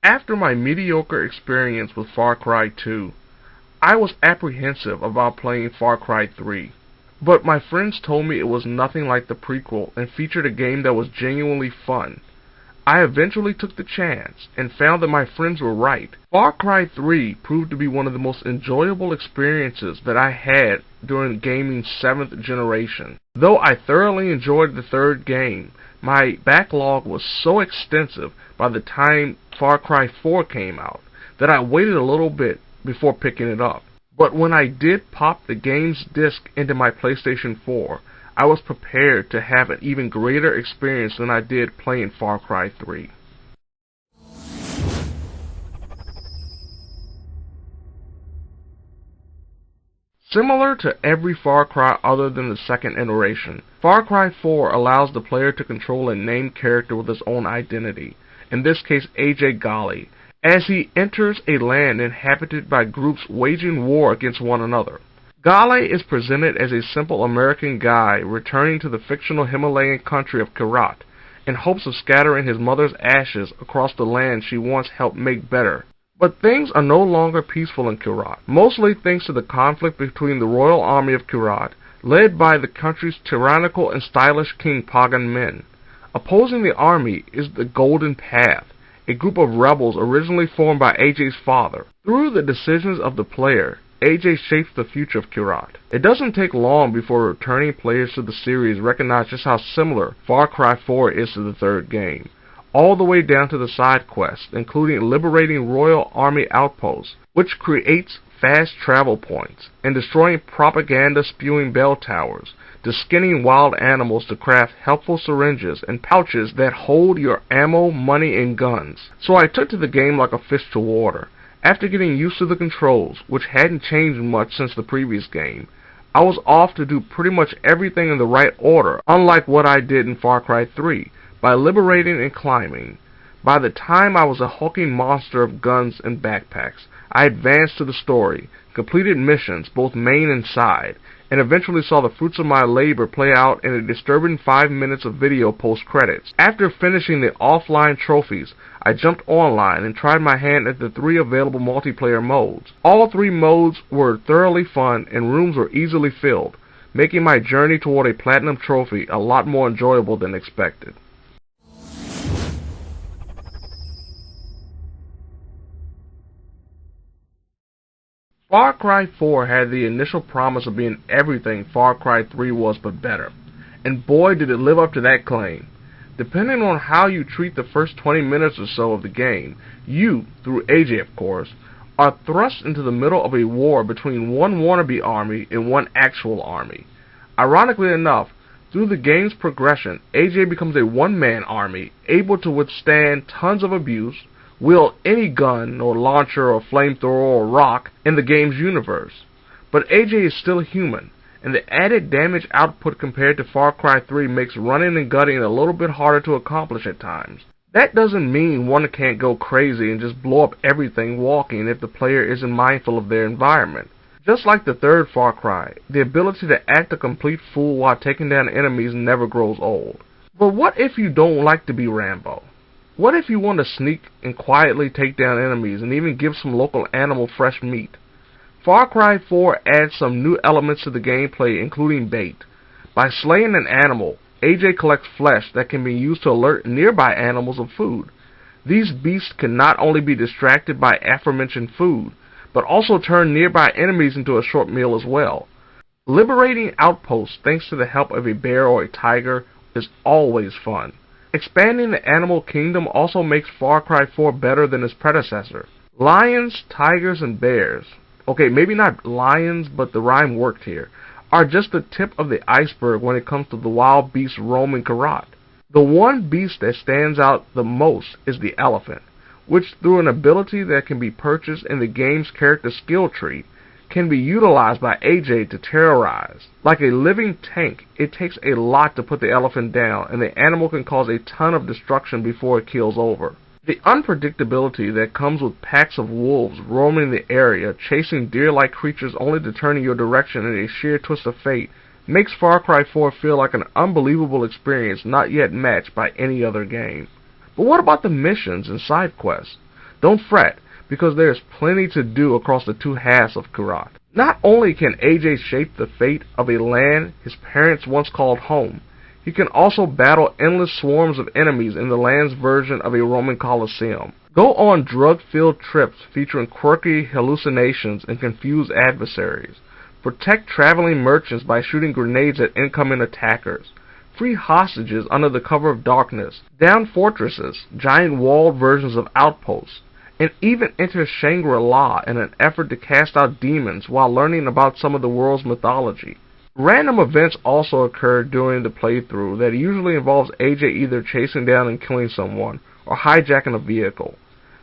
After my mediocre experience with Far Cry 2, I was apprehensive about playing Far Cry 3. But my friends told me it was nothing like the prequel and featured a game that was genuinely fun. I eventually took the chance and found that my friends were right. Far Cry 3 proved to be one of the most enjoyable experiences that I had during gaming's 7th generation. Though I thoroughly enjoyed the third game, my backlog was so extensive by the time Far Cry 4 came out that I waited a little bit before picking it up. But when I did pop the game's disc into my PlayStation 4, I was prepared to have an even greater experience than I did playing Far Cry 3. Similar to every Far Cry other than the second iteration, Far Cry 4 allows the player to control a named character with his own identity, in this case AJ Ghali, as he enters a land inhabited by groups waging war against one another. Ghali is presented as a simple American guy returning to the fictional Himalayan country of Kyrat in hopes of scattering his mother's ashes across the land she once helped make better. But things are no longer peaceful in Kyrat, mostly thanks to the conflict between the royal army of Kyrat, led by the country's tyrannical and stylish king Pagan Min. Opposing the army is the Golden Path, a group of rebels originally formed by AJ's father. Through the decisions of the player, AJ shapes the future of Kyrat. It doesn't take long before returning players to the series recognize just how similar Far Cry 4 is to the third game, all the way down to the side quests, including liberating Royal Army outposts, which creates fast travel points, and destroying propaganda-spewing bell towers, to skinning wild animals to craft helpful syringes and pouches that hold your ammo, money, and guns. So I took to the game like a fish to water. After getting used to the controls, which hadn't changed much since the previous game, I was off to do pretty much everything in the right order, unlike what I did in Far Cry 3, by liberating and climbing. By the time I was a hulking monster of guns and backpacks, I advanced to the story, completed missions, both main and side, and eventually saw the fruits of my labor play out in a disturbing 5 minutes of video post-credits. After finishing the offline trophies, I jumped online and tried my hand at the 3 available multiplayer modes. All 3 modes were thoroughly fun and rooms were easily filled, making my journey toward a platinum trophy a lot more enjoyable than expected. Far Cry 4 had the initial promise of being everything Far Cry 3 was but better, and boy did it live up to that claim. Depending on how you treat the first 20 minutes or so of the game, you, through AJ of course, are thrust into the middle of a war between one wannabe army and one actual army. Ironically enough, through the game's progression, AJ becomes a one-man army, able to withstand tons of abuse, wield any gun or launcher or flamethrower or rock in the game's universe. But AJ is still human, and the added damage output compared to Far Cry 3 makes running and gutting a little bit harder to accomplish at times. That doesn't mean one can't go crazy and just blow up everything walking if the player isn't mindful of their environment. Just like the third Far Cry, the ability to act a complete fool while taking down enemies never grows old. But what if you don't like to be Rambo? What if you want to sneak and quietly take down enemies and even give some local animal fresh meat? Far Cry 4 adds some new elements to the gameplay, including bait. By slaying an animal, AJ collects flesh that can be used to alert nearby animals of food. These beasts can not only be distracted by aforementioned food, but also turn nearby enemies into a short meal as well. Liberating outposts thanks to the help of a bear or a tiger is always fun. Expanding the animal kingdom also makes Far Cry 4 better than its predecessor. Lions, tigers, and bears, okay, maybe not lions, but the rhyme worked here, are just the tip of the iceberg when it comes to the wild beasts roaming Kyrat. The one beast that stands out the most is the elephant, which through an ability that can be purchased in the game's character skill tree, can be utilized by AJ to terrorize. Like a living tank, it takes a lot to put the elephant down, and the animal can cause a ton of destruction before it keels over. The unpredictability that comes with packs of wolves roaming the area, chasing deer-like creatures only to turn in your direction in a sheer twist of fate, makes Far Cry 4 feel like an unbelievable experience not yet matched by any other game. But what about the missions and side quests? Don't fret, because there is plenty to do across the two halves of Kyrat. Not only can AJ shape the fate of a land his parents once called home, he can also battle endless swarms of enemies in the land's version of a Roman Colosseum. Go on drug-filled trips featuring quirky hallucinations and confused adversaries. Protect traveling merchants by shooting grenades at incoming attackers. Free hostages under the cover of darkness. Down fortresses, giant walled versions of outposts. And even enter Shangri-La in an effort to cast out demons while learning about some of the world's mythology. Random events also occur during the playthrough that usually involves AJ either chasing down and killing someone or hijacking a vehicle.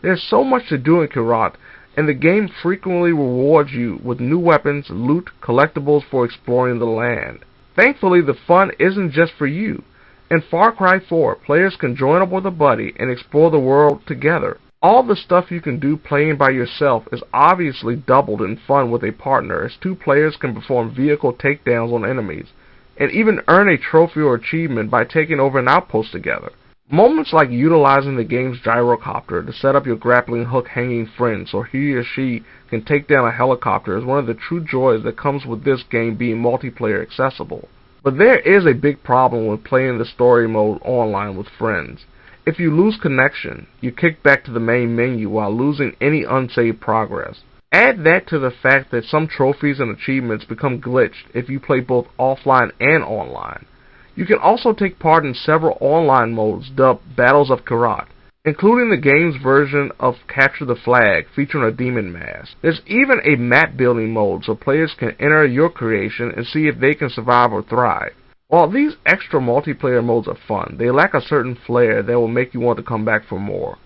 There's so much to do in Kyrat, and the game frequently rewards you with new weapons, loot, collectibles for exploring the land. Thankfully, the fun isn't just for you. In Far Cry 4, players can join up with a buddy and explore the world together. All the stuff you can do playing by yourself is obviously doubled in fun with a partner, as two players can perform vehicle takedowns on enemies, and even earn a trophy or achievement by taking over an outpost together. Moments like utilizing the game's gyrocopter to set up your grappling hook hanging friend so he or she can take down a helicopter is one of the true joys that comes with this game being multiplayer accessible. But there is a big problem with playing the story mode online with friends. If you lose connection, you kick back to the main menu while losing any unsaved progress. Add that to the fact that some trophies and achievements become glitched if you play both offline and online. You can also take part in several online modes dubbed Battles of Kyrat, including the game's version of Capture the Flag featuring a demon mask. There's even a map building mode so players can enter your creation and see if they can survive or thrive. While these extra multiplayer modes are fun, they lack a certain flair that will make you want to come back for more.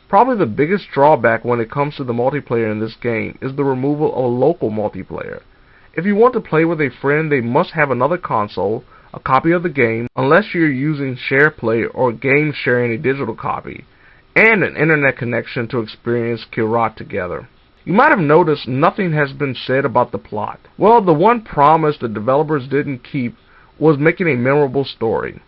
Probably the biggest drawback when it comes to the multiplayer in this game is the removal of local multiplayer. If you want to play with a friend, they must have another console, a copy of the game, unless you're using SharePlay or game sharing a digital copy, and an internet connection to experience Kyrat together. You might have noticed nothing has been said about the plot. Well, the one promise the developers didn't keep was making a memorable story.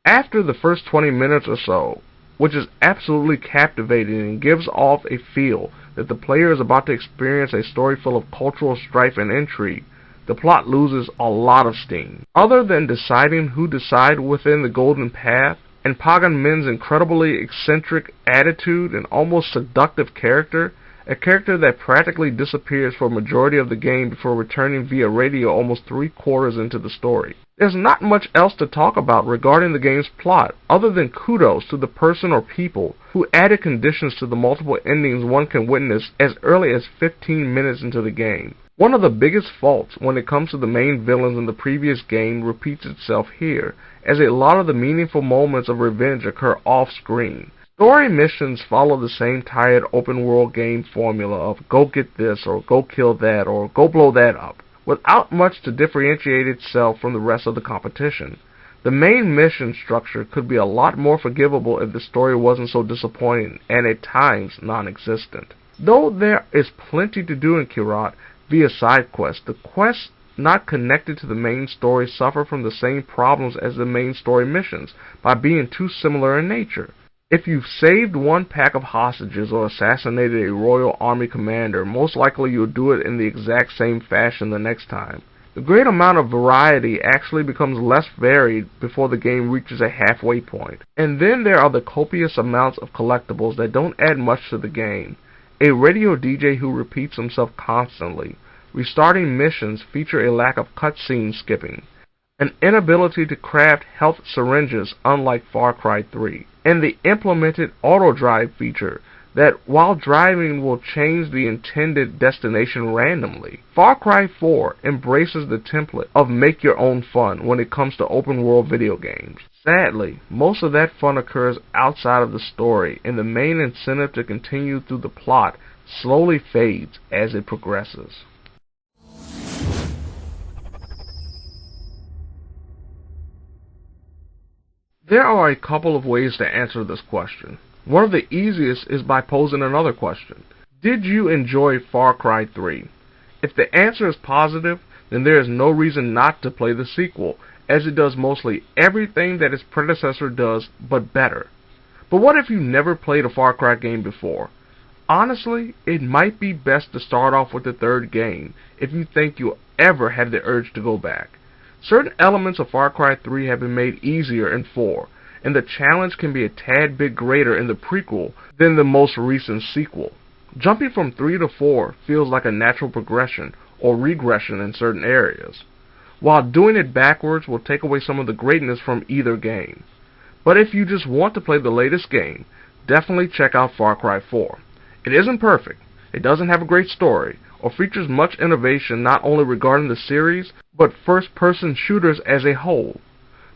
After the first 20 minutes or so, which is absolutely captivating and gives off a feel that the player is about to experience a story full of cultural strife and intrigue, the plot loses a lot of steam. Other than deciding who to side within the Golden Path, and Pagan Min's incredibly eccentric attitude and almost seductive character, a character that practically disappears for a majority of the game before returning via radio almost 3/4 into the story. There's not much else to talk about regarding the game's plot, other than kudos to the person or people who added conditions to the multiple endings one can witness as early as 15 minutes into the game. One of the biggest faults when it comes to the main villains in the previous game repeats itself here, as a lot of the meaningful moments of revenge occur off-screen. Story missions follow the same tired open-world game formula of go get this, or go kill that, or go blow that up, without much to differentiate itself from the rest of the competition. The main mission structure could be a lot more forgivable if the story wasn't so disappointing and at times non-existent. Though there is plenty to do in Kyrat via side quests, the quests not connected to the main story suffer from the same problems as the main story missions by being too similar in nature. If you've saved one pack of hostages or assassinated a royal army commander, most likely you'll do it in the exact same fashion the next time. The great amount of variety actually becomes less varied before the game reaches a halfway point. And then there are the copious amounts of collectibles that don't add much to the game. A radio DJ who repeats himself constantly. Restarting missions feature a lack of cutscene skipping. An inability to craft health syringes unlike Far Cry 3. And the implemented auto-drive feature that while driving will change the intended destination randomly. Far Cry 4 embraces the template of make your own fun when it comes to open world video games. Sadly, most of that fun occurs outside of the story, and the main incentive to continue through the plot slowly fades as it progresses. There are a couple of ways to answer this question. One of the easiest is by posing another question. Did you enjoy Far Cry 3? If the answer is positive, then there is no reason not to play the sequel, as it does mostly everything that its predecessor does, but better. But what if you never played a Far Cry game before? Honestly, it might be best to start off with the third game if you think you'll ever have the urge to go back. Certain elements of Far Cry 3 have been made easier in 4, and the challenge can be a tad bit greater in the prequel than the most recent sequel. Jumping from 3 to 4 feels like a natural progression or regression in certain areas, while doing it backwards will take away some of the greatness from either game. But if you just want to play the latest game, definitely check out Far Cry 4. It isn't perfect, it doesn't have a great story, or features much innovation not only regarding the series, but first-person shooters as a whole.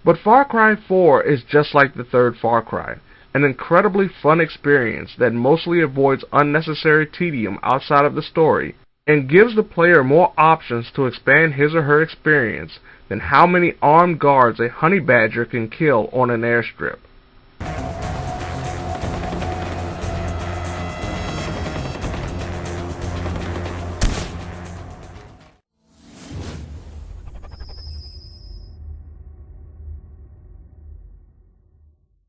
But Far Cry 4 is just like the third Far Cry, an incredibly fun experience that mostly avoids unnecessary tedium outside of the story, and gives the player more options to expand his or her experience than how many armed guards a honey badger can kill on an airstrip.